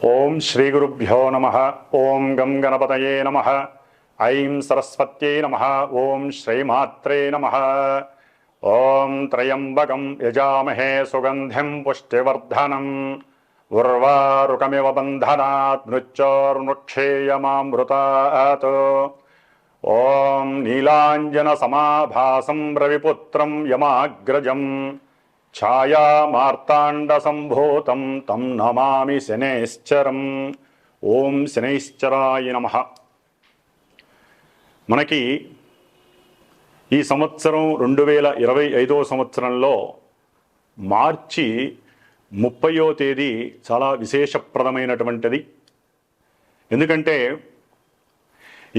ఓం శ్రీ గురుభ్యో నమః. ఓం గం గణపతయే నమః. ఐం సరస్వత్యై నమః. ఓం శ్రీమాత్రే నమః. ఓం త్రయంబకం యజామహే సుగంధిం పుష్టివర్ధనం ఉర్వారుకమివ బంధనాత్ మృత్యోర్ముక్షేయమామృతాత్. ఓం నీలాంజన సమాభాసం రవిపుత్రం యమాగ్రజం ఛాయా మార్తాండ సంభూతం తం నమామి శనైశ్చరం. ఓం శనైశ్చరాయ నమః. మనకి ఈ సంవత్సరం 2025 సంవత్సరంలో మార్చి 30వ తేదీ చాలా విశేషప్రదమైనటువంటిది. ఎందుకంటే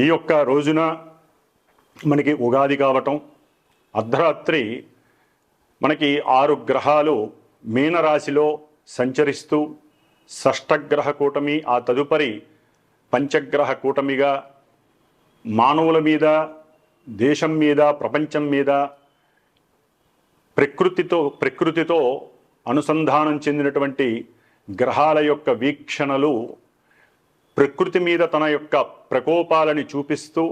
ఈ యొక్క రోజున మనకి ఉగాది కావటం, అర్ధరాత్రి మనకి 6 గ్రహాలు మీనరాశిలో సంచరిస్తూ షష్టగ్రహ కూటమి, ఆ తదుపరి పంచగ్రహ కూటమిగా మానవుల మీద, దేశం మీద, ప్రపంచం మీద ప్రకృతితో అనుసంధానం చెందినటువంటి గ్రహాల యొక్క వీక్షణలు ప్రకృతి మీద తన యొక్క ప్రకోపాలని చూపిస్తూ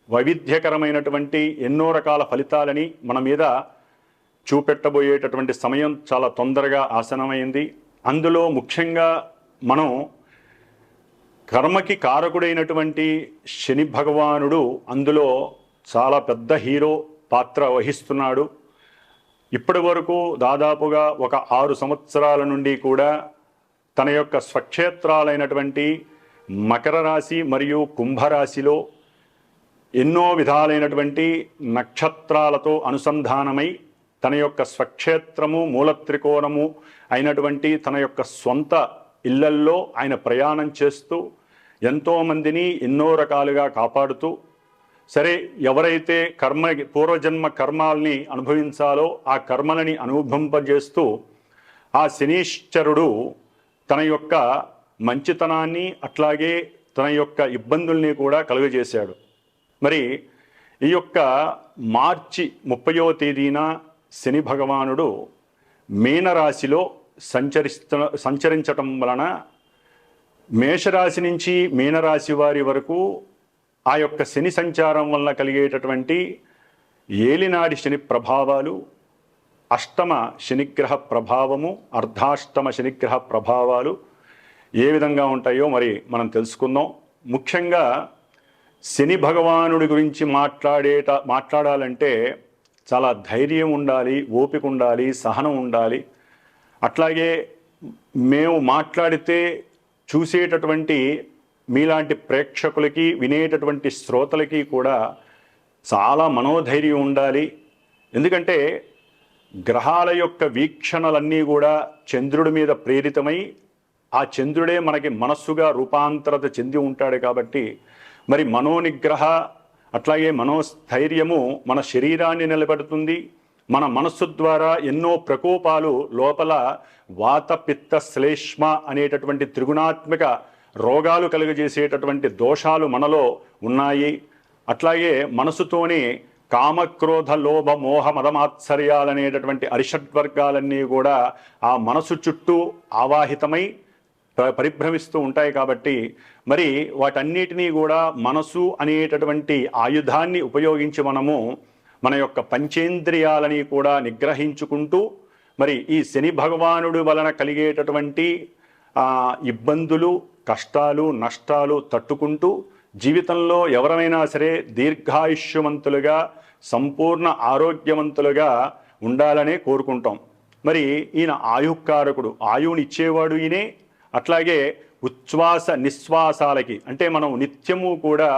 వైవిధ్యకరమైనటువంటి ఎన్నో రకాల ఫలితాలని మన మీద చూపెట్టబోయేటటువంటి సమయం చాలా తొందరగా ఆసనమైంది. అందులో ముఖ్యంగా మనం కర్మకి కారకుడైనటువంటి శని భగవానుడు అందులో చాలా పెద్ద హీరో పాత్ర వహిస్తున్నాడు. ఇప్పటి వరకు దాదాపుగా ఒక 6 సంవత్సరాల నుండి కూడా తన యొక్క స్వక్షేత్రాలైనటువంటి మకర రాశి మరియు కుంభరాశిలో ఎన్నో విధాలైనటువంటి నక్షత్రాలతో అనుసంధానమై తన యొక్క స్వక్షేత్రము, మూలత్రికోణము అయినటువంటి తన యొక్క స్వంత ఇళ్లల్లో ఆయన ప్రయాణం చేస్తూ ఎంతోమందిని ఎన్నో రకాలుగా కాపాడుతూ, సరే ఎవరైతే పూర్వజన్మ కర్మాల్ని అనుభవించాలో ఆ కర్మలని అనుభవింపజేస్తూ ఆ శనీశ్వరుడు తన యొక్క మంచితనాన్ని అట్లాగే తన యొక్క ఇబ్బందుల్ని కూడా కలుగజేశాడు. మరి ఈ యొక్క మార్చి 30వ తేదీన శని భగవానుడు మీనరాశిలో సంచరించటం వలన మేషరాశి నుంచి మీనరాశి వారి వరకు ఆ యొక్క శని సంచారం వలన కలిగేటటువంటి ఏలినాడి శని ప్రభావాలు, అష్టమ శనిగ్రహ ప్రభావము, అర్ధాష్టమ శనిగ్రహ ప్రభావాలు ఏ విధంగా ఉంటాయో మరి మనం తెలుసుకుందాం. ముఖ్యంగా శని భగవానుడి గురించి మాట్లాడాలంటే చాలా ధైర్యం ఉండాలి, ఓపిక ఉండాలి, సహనం ఉండాలి. అట్లాగే మేము మాట్లాడితే చూసేటటువంటి మీలాంటి ప్రేక్షకులకి, వినేటటువంటి శ్రోతలకి కూడా చాలా మనోధైర్యం ఉండాలి. ఎందుకంటే గ్రహాల యొక్క వీక్షణలన్నీ కూడా చంద్రుడి మీద ప్రేరితమై ఆ చంద్రుడే మనకి మనస్సుగా రూపాంతరత చెంది ఉంటాడు. కాబట్టి మరి మనోనిగ్రహ అట్లాగే మనోస్థైర్యము మన శరీరాన్ని నిలబెడుతుంది. మన మనస్సు ద్వారా ఎన్నో ప్రకోపాలు లోపల వాత పిత్త శ్లేష్మ అనేటటువంటి త్రిగుణాత్మక రోగాలు కలుగజేసేటటువంటి దోషాలు మనలో ఉన్నాయి. అట్లాగే మనసుతోనే కామక్రోధ లోభ మోహ మదమాత్సర్యాలనేటటువంటి అరిషడ్వర్గాలన్నీ కూడా ఆ మనసు చుట్టూ ఆవాహితమై పరిభ్రమిస్తూ ఉంటాయి. కాబట్టి మరి వాటన్నిటినీ కూడా మనసు అనేటటువంటి ఆయుధాన్ని ఉపయోగించి మనము మన యొక్క పంచేంద్రియాలని కూడా నిగ్రహించుకుంటూ మరి ఈ శని భగవానుడి వలన కలిగేటటువంటి ఇబ్బందులు, కష్టాలు, నష్టాలు తట్టుకుంటూ జీవితంలో ఎవరైనా సరే దీర్ఘాయుష్యవంతులుగా, సంపూర్ణ ఆరోగ్యవంతులుగా ఉండాలనే కోరుకుంటాం. మరి ఈయన ఆయుకారకుడు, ఆయువునిచ్చేవాడు ఈయనే. అట్లాగే ఉచ్ఛ్వాస నిశ్వాసాలకి అంటే మనం నిత్యము కూడా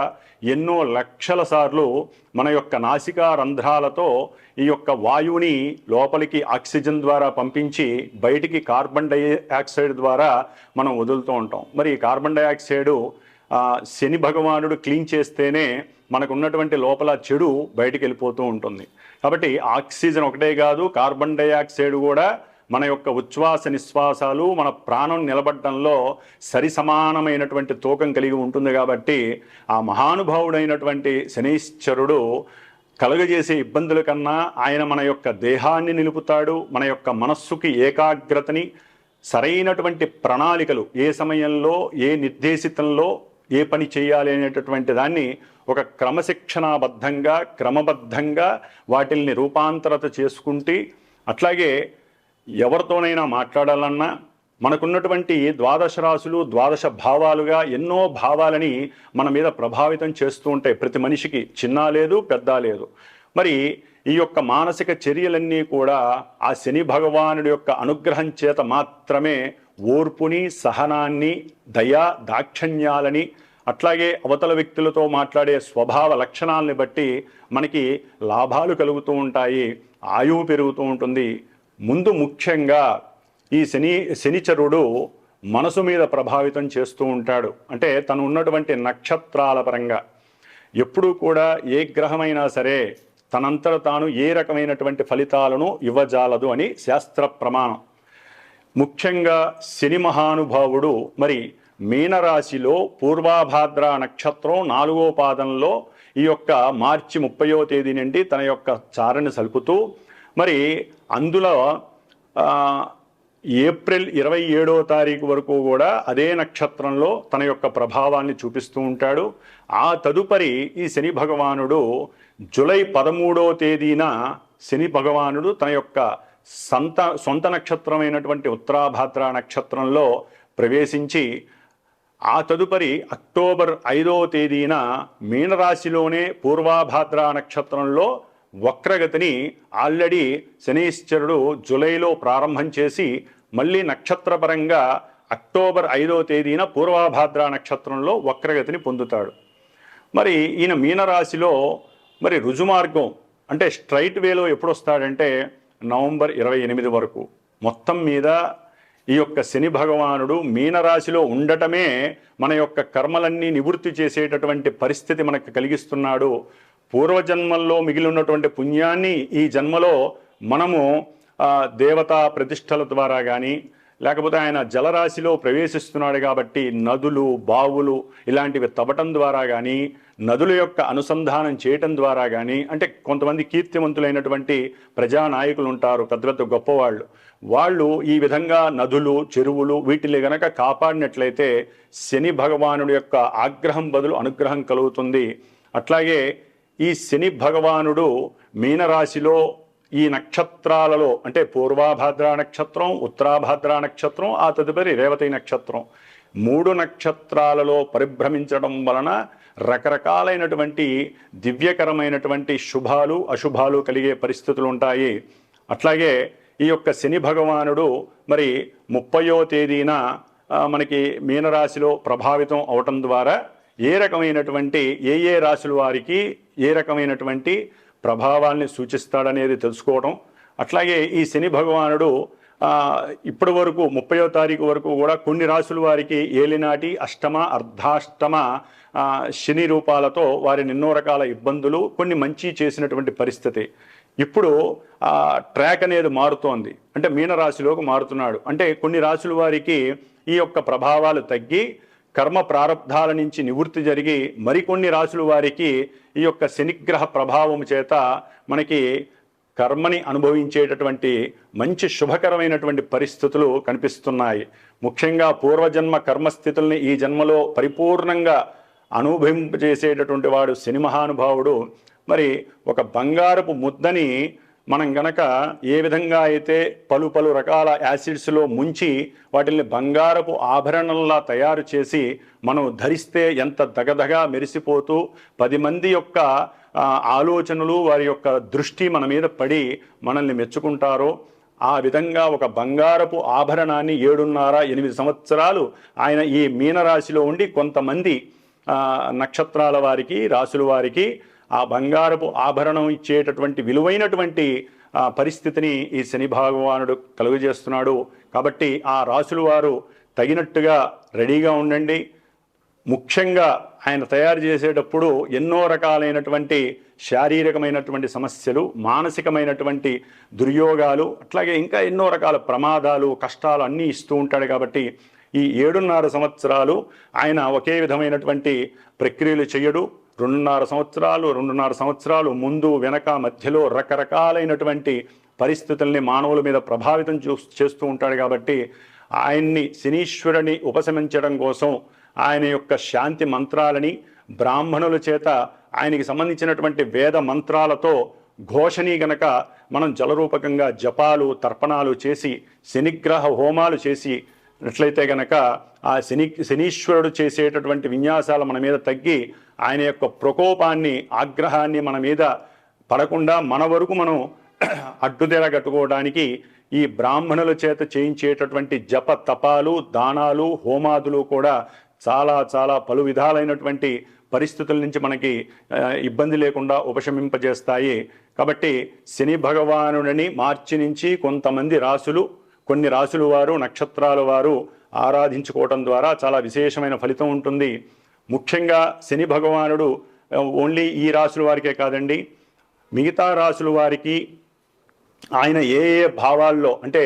ఎన్నో లక్షల సార్లు మన యొక్క నాసికా రంధ్రాలతో ఈ యొక్క వాయువుని లోపలికి ఆక్సిజన్ ద్వారా పంపించి బయటికి కార్బన్ డైఆక్సైడ్ ద్వారా మనం వదులుతూ ఉంటాం. మరి కార్బన్ డైఆక్సైడ్ శని భగవానుడు క్లీన్ చేస్తేనే మనకు ఉన్నటువంటి లోపల చెడు బయటికి వెళ్ళిపోతూ ఉంటుంది. కాబట్టి ఆక్సిజన్ ఒకటే కాదు, కార్బన్ డైఆక్సైడ్ కూడా మన యొక్క ఉచ్ఛ్వాస నిశ్వాసాలు మన ప్రాణం నిలబడడంలో సరి సమానమైనటువంటి తూకం కలిగి ఉంటుంది. కాబట్టి ఆ మహానుభావుడైనటువంటి శనీశ్వరుడు కలుగజేసే ఇబ్బందుల కన్నా ఆయన మన యొక్క దేహాన్ని నిలుపుతాడు, మన యొక్క మనస్సుకి ఏకాగ్రతని సరైనటువంటి ప్రణాళికలు ఏ సమయంలో ఏ నిర్దేశితంలో ఏ పని చేయాలి అనేటటువంటి దాన్ని ఒక క్రమశిక్షణాబద్ధంగా క్రమబద్ధంగా వాటిల్ని రూపాంతరత చేసుకుంటూ, అట్లాగే ఎవరితోనైనా మాట్లాడాలన్నా మనకున్నటువంటి ద్వాదశ రాశులు ద్వాదశ భావాలుగా ఎన్నో భావాలని మన మీద ప్రభావితం చేస్తూ ఉంటాయి. ప్రతి మనిషికి చిన్న లేదు పెద్ద లేదు. మరి ఈ యొక్క మానసిక చర్యలన్నీ కూడా ఆ శని భగవానుడి యొక్క అనుగ్రహం చేత మాత్రమే ఓర్పుని, సహనాన్ని, దయా దాక్షణ్యాలని, అట్లాగే అవతల వ్యక్తులతో మాట్లాడే స్వభావ లక్షణాలని బట్టి మనకి లాభాలు కలుగుతూ ఉంటాయి, ఆయువు పెరుగుతూ ఉంటుంది. ముందు ముఖ్యంగా ఈ శనిచరుడు మనసు మీద ప్రభావితం చేస్తూ ఉంటాడు. అంటే తను ఉన్నటువంటి నక్షత్రాల పరంగా ఎప్పుడూ కూడా ఏ గ్రహమైనా సరే తనంతట తాను ఏ రకమైనటువంటి ఫలితాలను ఇవ్వజాలదు అని శాస్త్ర ప్రమాణం. ముఖ్యంగా శని మహానుభావుడు మరి మీనరాశిలో పూర్వాభాద్ర నక్షత్రం 4వ పాదంలో ఈ యొక్క మార్చి 30వ తేదీ నుండి తన యొక్క చారణ సలుపుతూ, మరి అందులో ఏప్రిల్ 27వ తారీఖు వరకు కూడా అదే నక్షత్రంలో తన యొక్క ప్రభావాన్ని చూపిస్తూ ఉంటాడు. ఆ తదుపరి ఈ శని భగవానుడు జూలై 13వ తేదీన శని భగవానుడు తన యొక్క సొంత నక్షత్రమైనటువంటి ఉత్తరాభాద్ర నక్షత్రంలో ప్రవేశించి, ఆ తదుపరి అక్టోబర్ 5వ తేదీన మీనరాశిలోనే పూర్వాభాద్ర నక్షత్రంలో వక్రగతిని ఆల్రెడీ శనీశ్వరుడు జూలైలో ప్రారంభం చేసి మళ్ళీ నక్షత్రపరంగా అక్టోబర్ 5వ తేదీన పూర్వాభాద్ర నక్షత్రంలో వక్రగతిని పొందుతాడు. మరి ఈయన మీనరాశిలో మరి రుజుమార్గం అంటే స్ట్రైట్ వేలో ఎప్పుడు వస్తాడంటే నవంబర్ 28 వరకు. మొత్తం మీద ఈ యొక్క శని భగవానుడు మీనరాశిలో ఉండటమే మన యొక్క కర్మలన్నీ నివృత్తి చేసేటటువంటి పరిస్థితి మనకు కలిగిస్తున్నాడు. పూర్వజన్మల్లో మిగిలి ఉన్నటువంటి పుణ్యాన్ని ఈ జన్మలో మనము దేవతా ప్రతిష్టల ద్వారా కానీ, లేకపోతే ఆయన జలరాశిలో ప్రవేశిస్తున్నాడు కాబట్టి నదులు, బావులు ఇలాంటివి తవ్వటం ద్వారా కానీ, నదుల యొక్క అనుసంధానం చేయటం ద్వారా కానీ, అంటే కొంతమంది కీర్తివంతులైనటువంటి ప్రజానాయకులు ఉంటారు, పెద్ద పెద్ద గొప్పవాళ్ళు, వాళ్ళు ఈ విధంగా నదులు, చెరువులు వీటిని గనక కాపాడినట్లయితే శని భగవానుడి యొక్క ఆగ్రహం బదులు అనుగ్రహం కలుగుతుంది. అట్లాగే ఈ శని భగవానుడు మీనరాశిలో ఈ నక్షత్రాలలో అంటే పూర్వాభాద్ర నక్షత్రం, ఉత్తరాభాద్ర నక్షత్రం, ఆ తదుపరి రేవతి నక్షత్రం 3 నక్షత్రాలలో పరిభ్రమించడం వలన రకరకాలైనటువంటి దివ్యకరమైనటువంటి శుభాలు అశుభాలు కలిగే పరిస్థితులు ఉంటాయి. అట్లాగే ఈ యొక్క శని భగవానుడు మరి 30వ తేదీన మనకి మీనరాశిలో ప్రభావితం అవటం ద్వారా ఏ రకమైనటువంటి ఏ రాశుల వారికి ఏ రకమైనటువంటి ప్రభావాల్ని సూచిస్తాడనేది తెలుసుకోవడం. అట్లాగే ఈ శని భగవానుడు ఇప్పటి వరకు 30వ తారీఖు వరకు కూడా కొన్ని రాశుల వారికి ఏలినాటి, అష్టమ, అర్ధాష్టమ శని రూపాలతో వారిని ఎన్నో రకాల ఇబ్బందులు, కొన్ని మంచి చేసినటువంటి పరిస్థితి. ఇప్పుడు ట్రాక్ అనేది మారుతోంది, అంటే మీనరాశిలోకి మారుతున్నాడు. అంటే కొన్ని రాశుల వారికి ఈ యొక్క ప్రభావాలు తగ్గి కర్మ ప్రారంధాల నుంచి నివృత్తి జరిగి, మరికొన్ని రాశుల వారికి ఈ యొక్క శనిగ్రహ ప్రభావం చేత మనకి కర్మని అనుభవించేటటువంటి మంచి శుభకరమైనటువంటి పరిస్థితులు కనిపిస్తున్నాయి. ముఖ్యంగా పూర్వజన్మ కర్మస్థితుల్ని ఈ జన్మలో పరిపూర్ణంగా అనుభవింపజేసేటటువంటి వాడు శని మహానుభావుడు. మరి ఒక బంగారపు ముద్దని మనం గనక ఏ విధంగా అయితే పలు రకాల యాసిడ్స్లో ముంచి వాటిని బంగారపు ఆభరణంలా తయారు చేసి మనం ధరిస్తే ఎంత దగదగా మెరిసిపోతూ 10 మంది యొక్క ఆలోచనలు, వారి యొక్క దృష్టి మన మీద పడి మనల్ని మెచ్చుకుంటారో, ఆ విధంగా ఒక బంగారపు ఆభరణాన్ని 7.5-8 సంవత్సరాలు ఆయన ఈ మీనరాశిలో ఉండి కొంతమంది నక్షత్రాల వారికి, రాశుల వారికి ఆ బంగారపు ఆభరణం ఇచ్చేటటువంటి విలువైనటువంటి పరిస్థితిని ఈ శని భగవానుడు కలుగజేస్తున్నాడు. కాబట్టి ఆ రాశుల వారు తగినట్టుగా రెడీగా ఉండండి. ముఖ్యంగా ఆయన తయారు చేసేటప్పుడు ఎన్నో రకాలైనటువంటి శారీరకమైనటువంటి సమస్యలు, మానసికమైనటువంటి దుర్యోగాలు, అట్లాగే ఇంకా ఎన్నో రకాల ప్రమాదాలు, కష్టాలు అన్నీ ఇస్తూ ఉంటాడు. కాబట్టి ఈ 7.5 సంవత్సరాలు ఆయన ఒకే విధమైనటువంటి ప్రక్రియలు చేయడు. 2.5 సంవత్సరాలు ముందు వెనక మధ్యలో రకరకాలైనటువంటి పరిస్థితుల్ని మానవుల మీద ప్రభావితం చేస్తూ ఉంటాడు. కాబట్టి ఆయన్ని శనీశ్వరుని ఉపశమించడం కోసం ఆయన యొక్క శాంతి మంత్రాలని బ్రాహ్మణుల చేత ఆయనకి సంబంధించినటువంటి వేద మంత్రాలతో ఘోషని గనక మనం జలరూపకంగా జపాలు తర్పణాలు చేసి శనిగ్రహ హోమాలు చేసి అట్లయితే గనక ఆ శనీశ్వరుడు చేసేటటువంటి విన్యాసాలు మన మీద తగ్గి ఆయన యొక్క ప్రకోపాన్ని ఆగ్రహాన్ని మన మీద పడకుండా మన వరకు మనం అడ్డుదెర కట్టుకోవడానికి ఈ బ్రాహ్మణుల చేత చేయించేటటువంటి జప తపాలు దానాలు హోమాదులు కూడా చాలా చాలా పలు విధాలైనటువంటి పరిస్థితుల నుంచి మనకి ఇబ్బంది లేకుండా ఉపశమింపజేస్తాయి. కాబట్టి శని భగవానుడిని మార్చి నుంచి కొంతమంది రాసులు కొన్ని రాసుల వారు నక్షత్రాల వారు ఆరాధించుకోవటం ద్వారా చాలా విశేషమైన ఫలితం ఉంటుంది. ముఖ్యంగా శని భగవానుడు ఓన్లీ ఈ రాసుల వారికే కాదండి, మిగతా రాసుల వారికి ఆయన ఏ ఏ భావాల్లో అంటే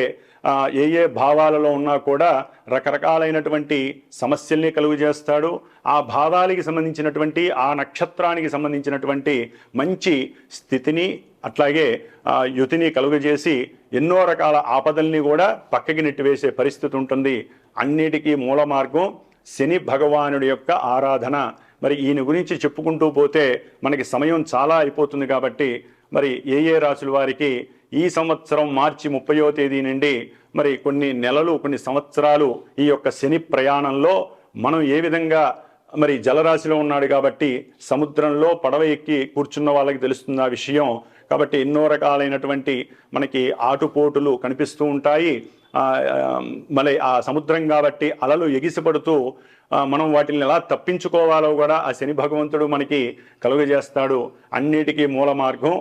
ఏ ఏ భావాలలో ఉన్నా కూడా రకరకాలైనటువంటి సమస్యల్ని కలుగు చేస్తాడు. ఆ భావాలకి సంబంధించినటువంటి ఆ నక్షత్రానికి సంబంధించినటువంటి మంచి స్థితిని అట్లాగే యుతిని కలుగజేసి ఎన్నో రకాల ఆపదల్ని కూడా పక్కకి నెట్టివేసే పరిస్థితి ఉంటుంది. అన్నిటికీ మూల మార్గం శని భగవానుడి యొక్క ఆరాధన. మరి ఈయన గురించి చెప్పుకుంటూ పోతే మనకి సమయం చాలా అయిపోతుంది కాబట్టి మరి ఏ ఏ రాసుల వారికి ఈ సంవత్సరం మార్చి 30వ తేదీ నుండి మరి కొన్ని నెలలు కొన్ని సంవత్సరాలు ఈ యొక్క శని ప్రయాణంలో మనం ఏ విధంగా మరి జలరాశిలో ఉన్నాడు కాబట్టి సముద్రంలో పడవ ఎక్కి కూర్చున్న వాళ్ళకి తెలుస్తుంది ఆ విషయం. కాబట్టి ఎన్నో రకాలైనటువంటి మనకి ఆటుపోటులు కనిపిస్తూ ఉంటాయి. మళ్ళీ ఆ సముద్రం కాబట్టి అలలు ఎగిసిపడుతూ మనం వాటిని ఎలా తప్పించుకోవాలో కూడా ఆ శని భగవంతుడు మనకి కలుగజేస్తాడు. అన్నిటికీ మూల మార్గం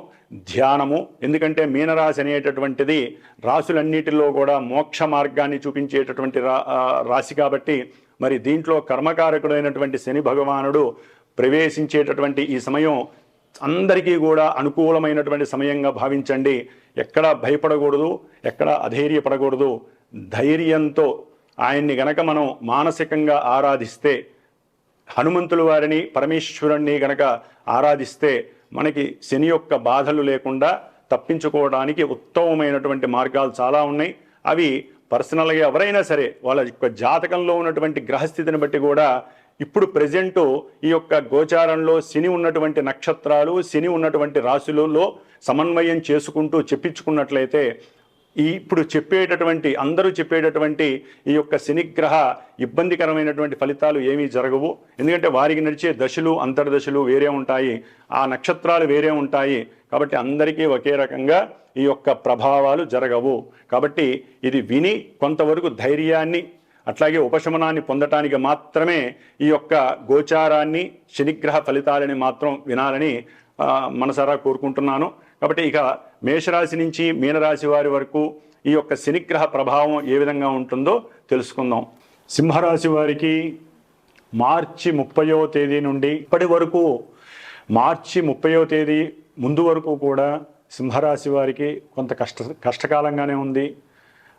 ధ్యానము. ఎందుకంటే మీనరాశి అనేటటువంటిది రాశులన్నిటిలో కూడా మోక్ష మార్గాన్ని చూపించేటటువంటి రాశి కాబట్టి మరి దీంట్లో కర్మకారకుడైనటువంటి శని భగవానుడు ప్రవేశించేటటువంటి ఈ సమయం అందరికీ కూడా అనుకూలమైనటువంటి సమయంగా భావించండి. ఎక్కడ భయపడకూడదు, ఎక్కడ అధైర్యపడకూడదు. ధైర్యంతో ఆయన్ని గనక మనం మానసికంగా ఆరాధిస్తే, హనుమంతుల వారిని పరమేశ్వరుణ్ణి గనక ఆరాధిస్తే మనకి శని యొక్క బాధలు లేకుండా తప్పించుకోవడానికి ఉత్తమమైనటువంటి మార్గాలు చాలా ఉన్నాయి. అవి పర్సనల్గా ఎవరైనా సరే వాళ్ళ యొక్క జాతకంలో ఉన్నటువంటి గ్రహస్థితిని బట్టి కూడా ఇప్పుడు ప్రజెంటు ఈ యొక్క గోచారంలో శని ఉన్నటువంటి నక్షత్రాలు శని ఉన్నటువంటి రాశులలో సమన్వయం చేసుకుంటూ చెప్పించుకున్నట్లయితే ఇప్పుడు చెప్పేటటువంటి అందరూ చెప్పేటటువంటి ఈ యొక్క శనిగ్రహ ఇబ్బందికరమైనటువంటి ఫలితాలు ఏమీ జరగవు. ఎందుకంటే వారికి నడిచే దశలు అంతర్దశలు వేరే ఉంటాయి, ఆ నక్షత్రాలు వేరే ఉంటాయి. కాబట్టి అందరికీ ఒకే రకంగా ఈ యొక్క ప్రభావాలు జరగవు. కాబట్టి ఇది విని కొంతవరకు ధైర్యాన్ని అట్లాగే ఉపశమనాన్ని పొందటానికి మాత్రమే ఈ యొక్క గోచారాన్ని శనిగ్రహ ఫలితాలని మాత్రం వినాలని మనసారా కోరుకుంటున్నాను. కాబట్టి ఇక మేషరాశి నుంచి మీనరాశి వారి వరకు ఈ యొక్క శనిగ్రహ ప్రభావం ఏ విధంగా ఉంటుందో తెలుసుకుందాం. సింహరాశి వారికి మార్చి 30వ తేదీ నుండి ఇప్పటి వరకు మార్చి 30వ తేదీ ముందు వరకు కూడా సింహరాశి వారికి కొంత కష్టకాలంగానే ఉంది.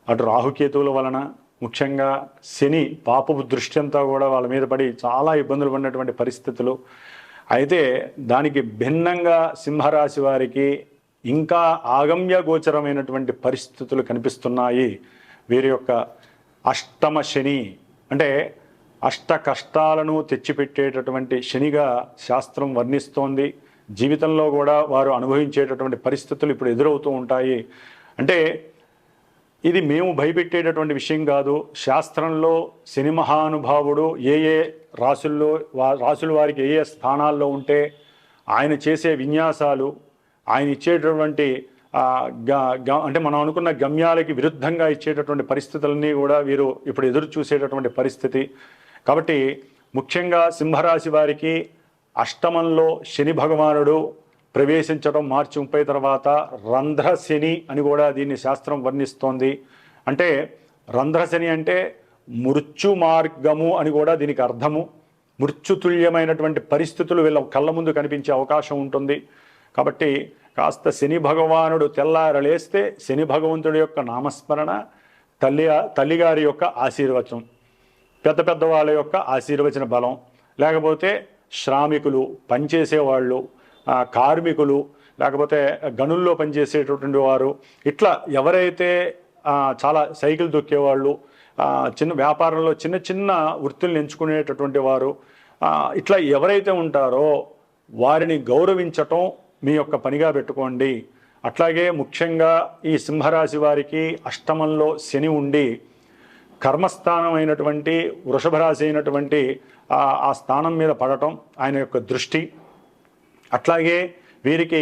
అటు రాహుకేతువుల వలన ముఖ్యంగా శని పాపపు దృష్టి అంతా కూడా వాళ్ళ మీద పడి చాలా ఇబ్బందులు పడినటువంటి పరిస్థితులు. అయితే దానికి భిన్నంగా సింహరాశి వారికి ఇంకా ఆగమ్య గోచరమైనటువంటి పరిస్థితులు కనిపిస్తున్నాయి. వీరి యొక్క అష్టమ శని అంటే అష్ట కష్టాలను తెచ్చిపెట్టేటటువంటి శనిగా శాస్త్రం వర్ణిస్తోంది. జీవితంలో కూడా వారు అనుభవించేటటువంటి పరిస్థితులు ఇప్పుడు ఎదురవుతూ ఉంటాయి. అంటే ఇది మేము భయపెట్టేటటువంటి విషయం కాదు. శాస్త్రంలో శని మహానుభావుడు ఏ ఏ రాసుల వారికి ఏ ఏ స్థానాల్లో ఉంటే ఆయన చేసే విన్యాసాలు, ఆయన ఇచ్చేటటువంటి అంటే మనం అనుకున్న గమ్యాలకి విరుద్ధంగా ఇచ్చేటటువంటి పరిస్థితులన్నీ కూడా వీరు ఇప్పుడు ఎదురు చూసేటటువంటి పరిస్థితి. కాబట్టి ముఖ్యంగా సింహరాశి వారికి అష్టమంలో శని భగవానుడు ప్రవేశించడం మార్చి 30 తర్వాత రంధ్రశని అని కూడా దీన్ని శాస్త్రం వర్ణిస్తోంది. అంటే రంధ్రశని అంటే మృత్యు మార్గము అని కూడా దీనికి అర్థము. మృత్యుతుల్యమైనటువంటి పరిస్థితులు వీళ్ళ కళ్ళ ముందు కనిపించే అవకాశం ఉంటుంది. కాబట్టి కాస్త శని భగవానుడు తెల్లారలేస్తే శని భగవంతుడి యొక్క నామస్మరణ, తల్లిగారి యొక్క ఆశీర్వచనం, పెద్ద వాళ్ళ యొక్క ఆశీర్వచన బలం, లేకపోతే శ్రామికులు, పనిచేసేవాళ్ళు, కార్మికులు, లేకపోతే గనుల్లో పనిచేసేటటువంటి వారు, ఇట్లా ఎవరైతే చాలా సైకిల్ దొక్కేవాళ్ళు, చిన్న వ్యాపారంలో చిన్న చిన్న వృత్తుల్ని ఎంచుకునేటటువంటి వారు, ఇట్లా ఎవరైతే ఉంటారో వారిని గౌరవించటం మీ యొక్క పనిగా పెట్టుకోండి. అట్లాగే ముఖ్యంగా ఈ సింహరాశి వారికి అష్టమంలో శని ఉండి కర్మస్థానం అయినటువంటి వృషభ రాశి అయినటువంటి ఆ స్థానం మీద పడటం ఆయన యొక్క దృష్టి, అట్లాగే వీరికి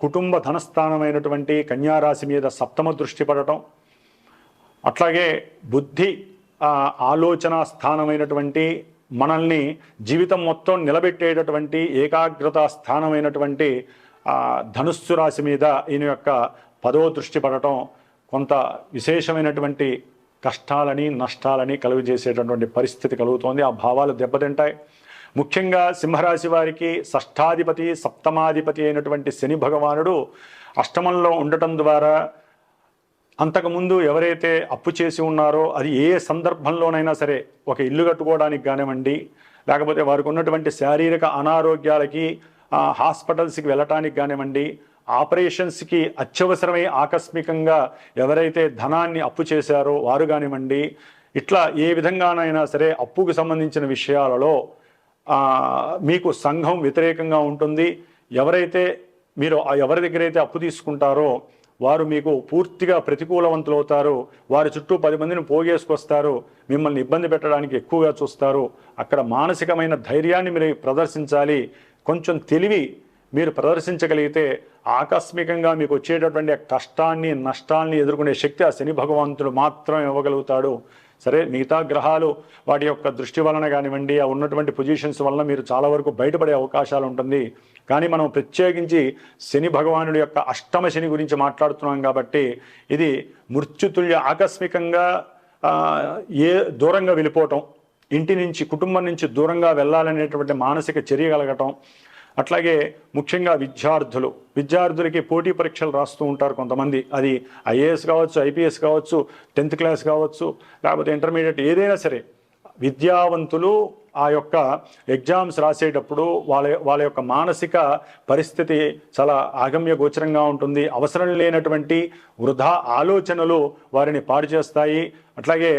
కుటుంబ ధనస్థానమైనటువంటి కన్యారాశి మీద సప్తమ దృష్టి పడటం, అట్లాగే బుద్ధి ఆలోచన స్థానమైనటువంటి మనల్ని జీవితం మొత్తం నిలబెట్టేటటువంటి ఏకాగ్రత స్థానమైనటువంటి ధనుస్సు రాశి మీద ఈయన యొక్క 10వ దృష్టి పడటం కొంత విశేషమైనటువంటి కష్టాలని నష్టాలని కలుగజేసేటటువంటి పరిస్థితి కలుగుతోంది. ఆ భావాలు దెబ్బతింటాయి. ముఖ్యంగా సింహరాశి వారికి షష్ఠాధిపతి సప్తమాధిపతి అయినటువంటి శని భగవానుడు అష్టమంలో ఉండటం ద్వారా అంతకుముందు ఎవరైతే అప్పు చేసి ఉన్నారో అది ఏ సందర్భంలోనైనా సరే, ఒక ఇల్లు కట్టుకోవడానికి కానివ్వండి, లేకపోతే వారికి ఉన్నటువంటి శారీరక అనారోగ్యాలకి హాస్పిటల్స్కి వెళ్ళటానికి కానివ్వండి, ఆపరేషన్స్కి అత్యవసరమై ఆకస్మికంగా ఎవరైతే ధనాన్ని అప్పు చేశారో వారు కానివ్వండి, ఇట్లా ఏ విధంగానైనా సరే అప్పుకు సంబంధించిన విషయాలలో మీకు సంఘం వ్యతిరేకంగా ఉంటుంది. ఎవరైతే మీరు ఎవరి దగ్గర అయితే అప్పు తీసుకుంటారో వారు మీకు పూర్తిగా ప్రతికూలవంతులు అవుతారు. వారి చుట్టూ 10 మందిని పోగేసుకొస్తారు, మిమ్మల్ని ఇబ్బంది పెట్టడానికి ఎక్కువగా చూస్తారు. అక్కడ మానసికమైన ధైర్యాన్ని మీరు ప్రదర్శించాలి. కొంచెం తెలివి మీరు ప్రదర్శించగలిగితే ఆకస్మికంగా మీకు వచ్చేటటువంటి కష్టాన్ని నష్టాన్ని ఎదుర్కొనే శక్తి ఆ శని భగవంతుడు మాత్రం ఇవ్వగలుగుతాడు. సరే, మిగతా గ్రహాలు వాటి యొక్క దృష్టి వలన కానివ్వండి, ఆ ఉన్నటువంటి పొజిషన్స్ వలన మీరు చాలా వరకు బయటపడే అవకాశాలు ఉంటుంది. కానీ మనం ప్రత్యేకించి శని భగవానుడి యొక్క అష్టమ శని గురించి మాట్లాడుతున్నాం కాబట్టి ఇది మృత్యుతుల్య ఆకస్మికంగా దూరంగా వెళ్ళిపోవటం, ఇంటి నుంచి కుటుంబం నుంచి దూరంగా వెళ్ళాలనేటువంటి మానసిక చర్య కలగటం. అట్లాగే ముఖ్యంగా విద్యార్థులకి పోటీ పరీక్షలు రాస్తూ ఉంటారు కొంతమంది. అది ఐఏఎస్ కావచ్చు, ఐపీఎస్ కావచ్చు, 10th క్లాస్ కావచ్చు, లేకపోతే ఇంటర్మీడియట్, ఏదైనా సరే విద్యావంతులు ఆ యొక్క ఎగ్జామ్స్ రాసేటప్పుడు వాళ్ళ యొక్క మానసిక పరిస్థితి చాలా ఆగమ్య గోచరంగా ఉంటుంది. అవసరం లేనటువంటి వృధా ఆలోచనలు వారిని పాడు చేస్తాయి. అట్లాగే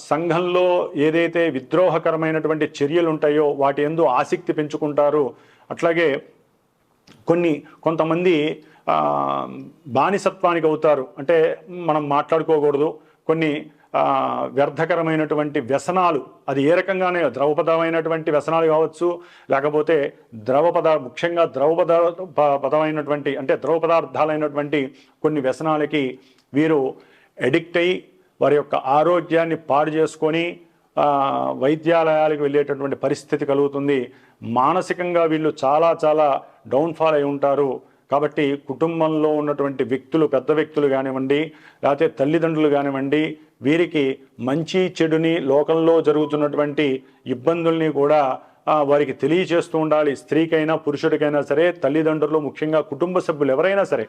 సంఘంలో ఏదైతే విద్రోహకరమైనటువంటి చర్యలు ఉంటాయో వాటి యందు ఆసక్తి పెంచుకుంటారు. అట్లాగే కొంతమంది బానిసత్వానికి అవుతారు. అంటే మనం మాట్లాడుకోకూడదు, కొన్ని వ్యర్థకరమైనటువంటి వ్యసనాలు, అది ఏ రకంగానే ద్రవపదమైనటువంటి వ్యసనాలు కావచ్చు, లేకపోతే ముఖ్యంగా పదమైనటువంటి అంటే ద్రవ పదార్థాలైనటువంటి కొన్ని వ్యసనాలకి వీరు అడిక్ట్ అయ్యి వారి యొక్క ఆరోగ్యాన్ని పాడు చేసుకొని వైద్యాలయాలకు వెళ్ళేటటువంటి పరిస్థితి కలుగుతుంది. మానసికంగా వీళ్ళు చాలా చాలా డౌన్ఫాల్ అయి ఉంటారు. కాబట్టి కుటుంబంలో ఉన్నటువంటి వ్యక్తులు, పెద్ద వ్యక్తులు కానివ్వండి, లేకపోతే తల్లిదండ్రులు కానివ్వండి, వీరికి మంచి చెడుని, లోకంలో జరుగుతున్నటువంటి ఇబ్బందుల్ని కూడా వారికి తెలియచేస్తూ ఉండాలి. స్త్రీకైనా పురుషుడికైనా సరే, తల్లిదండ్రులు, ముఖ్యంగా కుటుంబ సభ్యులు ఎవరైనా సరే,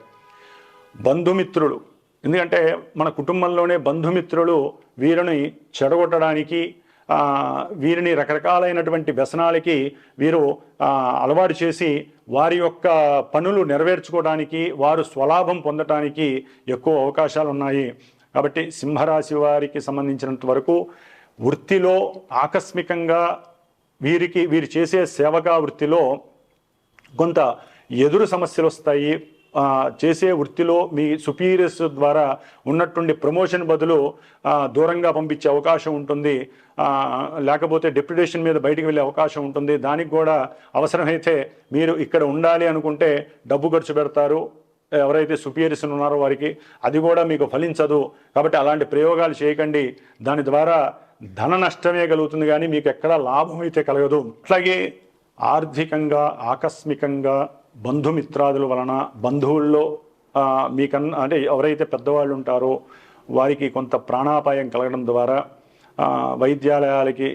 బంధుమిత్రులు, ఎందుకంటే మన కుటుంబంలోనే బంధుమిత్రులు వీరిని చెడగొట్టడానికి, వీరిని రకరకాలైనటువంటి వ్యసనాలకి వీరు అలవాటు చేసి వారి యొక్క పనులు నెరవేర్చుకోవడానికి, వారు స్వలాభం పొందటానికి ఎక్కువ అవకాశాలు ఉన్నాయి. కాబట్టి సింహరాశి వారికి సంబంధించినంత వరకు వృత్తిలో ఆకస్మికంగా వీరు చేసే సేవకా వృత్తిలో కొంత ఎదురు సమస్యలు వస్తాయి. చేసే వృత్తిలో మీ సుపీరియర్స్ ద్వారా ఉన్నటువంటి ప్రమోషన్ బదులు దూరంగా పంపించే అవకాశం ఉంటుంది, లేకపోతే డెప్యుటేషన్ మీద బయటికి వెళ్ళే అవకాశం ఉంటుంది. దానికి కూడా అవసరమైతే మీరు ఇక్కడ ఉండాలి అనుకుంటే డబ్బు ఖర్చు పెడతారు. ఎవరైతే సుపీరియర్స్ ఉన్నారో వారికి అది కూడా మీకు ఫలించదు. కాబట్టి అలాంటి ప్రయోగాలు చేయకండి. దాని ద్వారా ధన నష్టమే కలుగుతుంది, కానీ మీకు ఎక్కడా లాభం అయితే కలగదు. అట్లాగే ఆర్థికంగా ఆకస్మికంగా బంధుమిత్రాదుల వలన, బంధువుల్లో మీకన్నా అంటే ఎవరైతే పెద్దవాళ్ళు ఉంటారో వారికి కొంత ప్రాణాపాయం కలగడం ద్వారా వైద్యాలయాలకి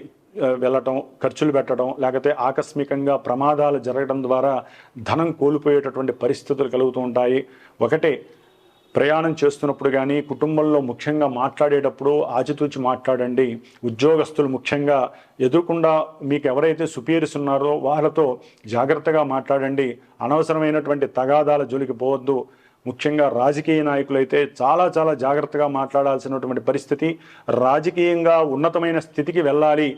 వెళ్ళటం, ఖర్చులు పెట్టడం, లేకపోతే ఆకస్మికంగా ప్రమాదాలు జరగడం ద్వారా ధనం కోల్పోయేటటువంటి పరిస్థితులు కలుగుతూ ఉంటాయి. ఒకటే, ప్రయాణం చేస్తున్నప్పుడు కానీ, కుటుంబంలో ముఖ్యంగా మాట్లాడేటప్పుడు ఆచితూచి మాట్లాడండి. ఉద్యోగస్తులు ముఖ్యంగా ఎదురుకుండా మీకు ఎవరైతే సుపీరియర్స్ ఉన్నారో వాళ్ళతో జాగ్రత్తగా మాట్లాడండి. అనవసరమైనటువంటి తగాదాల జోలికి పోవద్దు. ముఖ్యంగా రాజకీయ నాయకులైతే చాలా చాలా జాగ్రత్తగా మాట్లాడాల్సినటువంటి పరిస్థితి. రాజకీయంగా ఉన్నతమైన స్థితికి వెళ్ళాలి,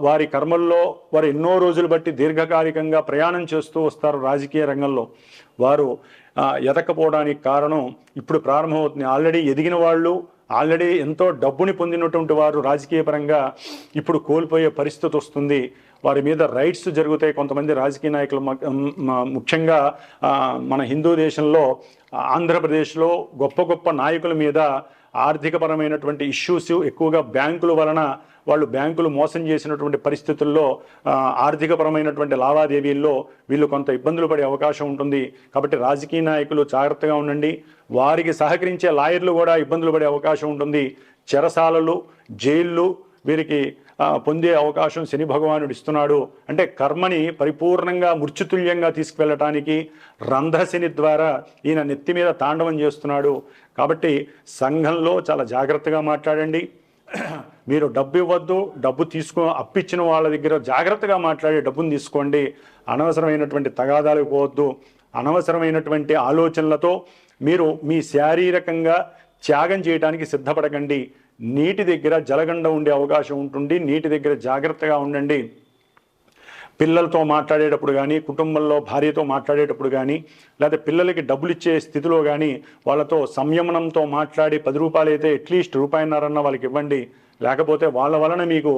వారి కర్మల్లో వారు ఎన్నో రోజులు బట్టి దీర్ఘకాలికంగా ప్రయాణం చేస్తూ వస్తారు. రాజకీయ రంగంలో వారు ఎదకపోవడానికి కారణం ఇప్పుడు ప్రారంభమవుతుంది. ఆల్రెడీ ఎదిగిన వాళ్ళు, ఆల్రెడీ ఎంతో డబ్బుని పొందినటువంటి వారు రాజకీయ పరంగా ఇప్పుడు కోల్పోయే పరిస్థితి వస్తుంది. వారి మీద రైట్స్ జరుగుతాయి. కొంతమంది రాజకీయ నాయకులు ముఖ్యంగా మన హిందూ దేశంలో ఆంధ్రప్రదేశ్లో గొప్ప గొప్ప నాయకుల మీద ఆర్థికపరమైనటువంటి ఇష్యూస్ ఎక్కువగా బ్యాంకుల వలన, వాళ్ళు బ్యాంకులు మోసం చేసినటువంటి పరిస్థితుల్లో ఆర్థికపరమైనటువంటి లావాదేవీల్లో వీళ్ళు కొంత ఇబ్బందులు పడే అవకాశం ఉంటుంది. కాబట్టి రాజకీయ నాయకులు జాగ్రత్తగా ఉండండి. వారికి సహకరించే లాయర్లు కూడా ఇబ్బందులు పడే అవకాశం ఉంటుంది. చెరసాలలు, జైళ్ళు వీరికి పొందే అవకాశం శని భగవానుడు ఇస్తున్నాడు. అంటే కర్మని పరిపూర్ణంగా మృత్యుతుల్యంగా తీసుకువెళ్ళటానికి రంధ్రశని ద్వారా ఈయన నెత్తి మీద తాండవం చేస్తున్నాడు. కాబట్టి సంఘంలో చాలా జాగ్రత్తగా మాట్లాడండి. మీరు డబ్బు ఇవ్వద్దు, డబ్బు అప్పిచ్చిన వాళ్ళ దగ్గర జాగ్రత్తగా మాట్లాడి డబ్బును తీసుకోండి. అనవసరమైనటువంటి తగాదాలకు పోవద్దు. అనవసరమైనటువంటి ఆలోచనలతో మీరు మీ శారీరకంగా త్యాగం చేయడానికి సిద్ధపడకండి. నీటి దగ్గర జలగండ ఉండే అవకాశం ఉంటుంది. నీటి దగ్గర జాగ్రత్తగా ఉండండి. పిల్లలతో మాట్లాడేటప్పుడు కానీ, కుటుంబంలో భార్యతో మాట్లాడేటప్పుడు కానీ, లేదా పిల్లలకి డబ్బులు ఇచ్చే స్థితిలో కానీ వాళ్ళతో సంయమనంతో మాట్లాడి 10 రూపాయలు అయితే అట్లీస్ట్ ₹1.5 వాళ్ళకి ఇవ్వండి. లేకపోతే వాళ్ళ వలన మీకు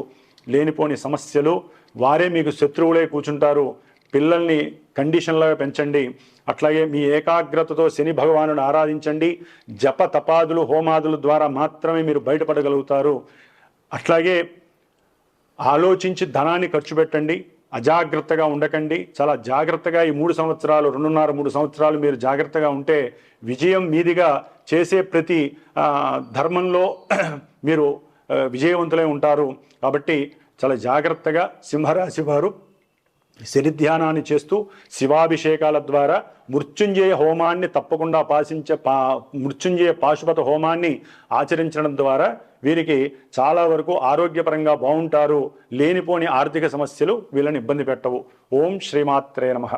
లేనిపోని సమస్యలు, వారే మీకు శత్రువులే కూర్చుంటారు. పిల్లల్ని కండిషన్లాగా పెంచండి. అట్లాగే మీ ఏకాగ్రతతో శని భగవానుని ఆరాధించండి. జప తపాదులు, హోమాదుల ద్వారా మాత్రమే మీరు బయటపడగలుగుతారు. అట్లాగే ఆలోచించి ధనాన్ని ఖర్చు పెట్టండి. అజాగ్రత్తగా ఉండకండి. చాలా జాగ్రత్తగా ఈ 3 సంవత్సరాలు, 2.5-3 సంవత్సరాలు మీరు జాగ్రత్తగా ఉంటే విజయం మీదిగా చేసే ప్రతి ధర్మంలో మీరు విజయవంతులై ఉంటారు. కాబట్టి చాలా జాగ్రత్తగా సింహరాశి వారు శని ధ్యానాన్ని చేస్తూ శివాభిషేకాల ద్వారా మృత్యుంజయ హోమాన్ని తప్పకుండా మృత్యుంజయ పాశుపత హోమాన్ని ఆచరించడం ద్వారా వీరికి చాలా వరకు ఆరోగ్యపరంగా బాగుంటారు. లేనిపోని ఆర్థిక సమస్యలు వీళ్ళని ఇబ్బంది పెట్టవు. ఓం శ్రీమాత్రే నమః.